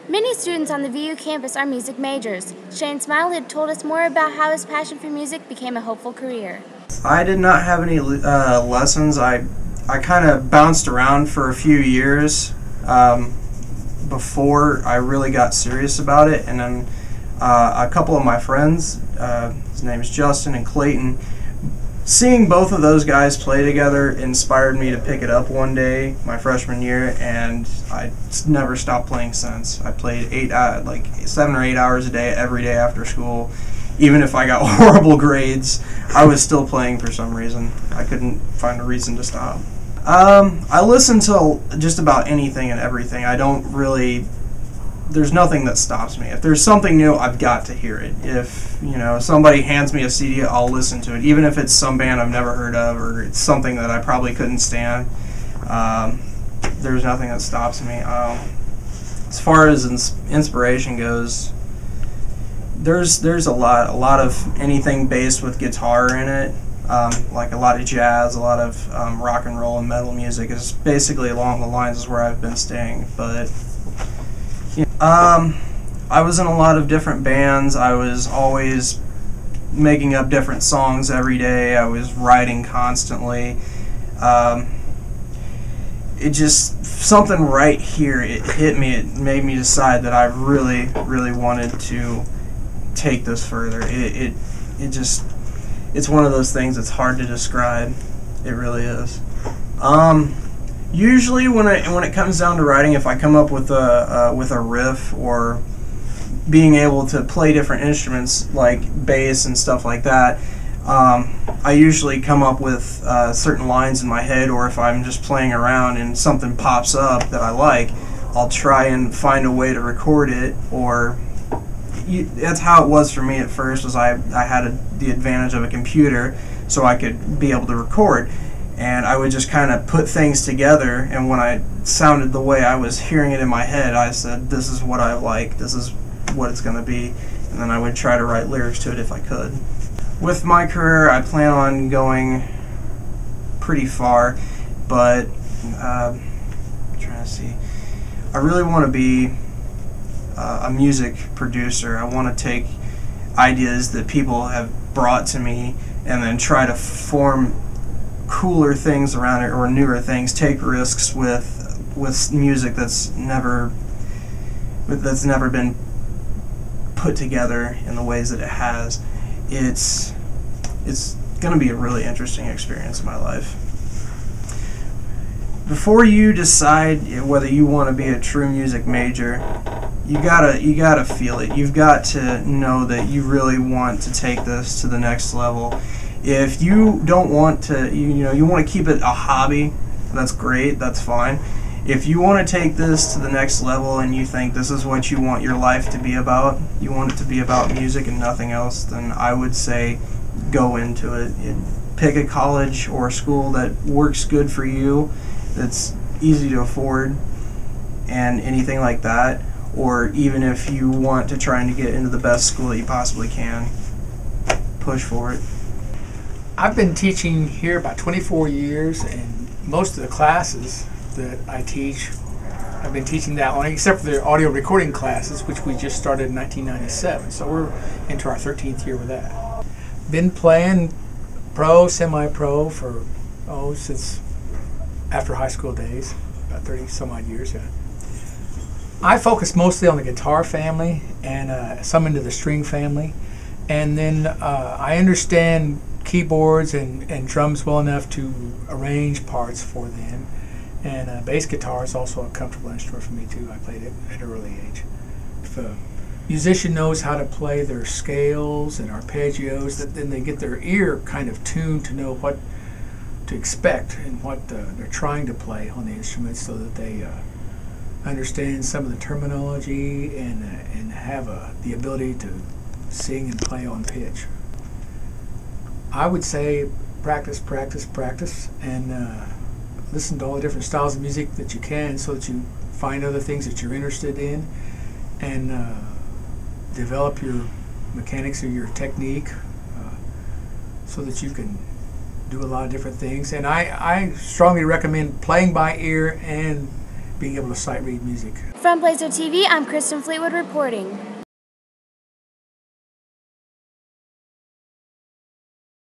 Many students on the VU campus are music majors. Shane Smiley told us more about how his passion for music became a hopeful career. I did not have any lessons. I kind of bounced around for a few years before I really got serious about it, and then a couple of my friends, his name is Justin and Clayton, seeing both of those guys play together inspired me to pick it up one day my freshman year, and I never stopped playing since. I played 7 or 8 hours a day every day after school. Even if I got horrible grades, I was still playing for some reason. I couldn't find a reason to stop. I listen to just about anything and everything. I don't really, there's nothing that stops me. If there's something new, I've got to hear it. If, somebody hands me a CD, I'll listen to it, even if it's some band I've never heard of or it's something that I probably couldn't stand. There's nothing that stops me. As far as inspiration goes, there's a lot of anything based with guitar in it, like a lot of jazz, a lot of rock and roll and metal music is basically along the lines is where I've been staying. But I was in a lot of different bands. I was always making up different songs every day. I was writing constantly. It just, something right here, it hit me. It made me decide that I really, really wanted to take this further. It's one of those things that's hard to describe. It really is. Usually when it comes down to writing, if I come up with a riff or being able to play different instruments like bass and stuff like that, I usually come up with certain lines in my head, or if I'm just playing around and something pops up that I like, I'll try and find a way to record it. Or that's how it was for me at first. Was I had the advantage of a computer, so I could be able to record, and I would just kind of put things together. And when I sounded the way I was hearing it in my head, I said, "This is what I like. This is what it's going to be." And then I would try to write lyrics to it if I could. With my career, I plan on going pretty far, but I'm trying to see. I really want to be a music producer. I want to take ideas that people have brought to me and then try to form cooler things around it, or newer things. Take risks with music that's never been put together in the ways that it has. It's going to be a really interesting experience in my life. Before you decide whether you want to be a true music major, you gotta feel it. You've got to know that you really want to take this to the next level. If you don't want to, you want to keep it a hobby, that's great, that's fine. If you want to take this to the next level and you think this is what you want your life to be about, you want it to be about music and nothing else, then I would say go into it. Pick a college or school that works good for you, that's easy to afford, and anything like that. Or even if you want to try and get into the best school that you possibly can, push for it. I've been teaching here about 24 years, and most of the classes that I teach, I've been teaching that one, except for the audio recording classes, which we just started in 1997. So we're into our 13th year with that. Been playing pro, semi-pro for, since after high school days, about 30 some odd years. Yeah. I focus mostly on the guitar family and some into the string family. And then I understand keyboards and drums well enough to arrange parts for them. And bass guitar is also a comfortable instrument for me too. I played it at an early age. If a musician knows how to play their scales and arpeggios, then they get their ear kind of tuned to know what to expect and what they're trying to play on the instruments, so that they understand some of the terminology and have the ability to sing and play on pitch. I would say practice, practice, practice, and listen to all the different styles of music that you can, so that you find other things that you're interested in, and develop your mechanics or your technique, so that you can do a lot of different things. And I strongly recommend playing by ear and being able to sight read music. From Blazer TV, I'm Kristen Fleetwood reporting.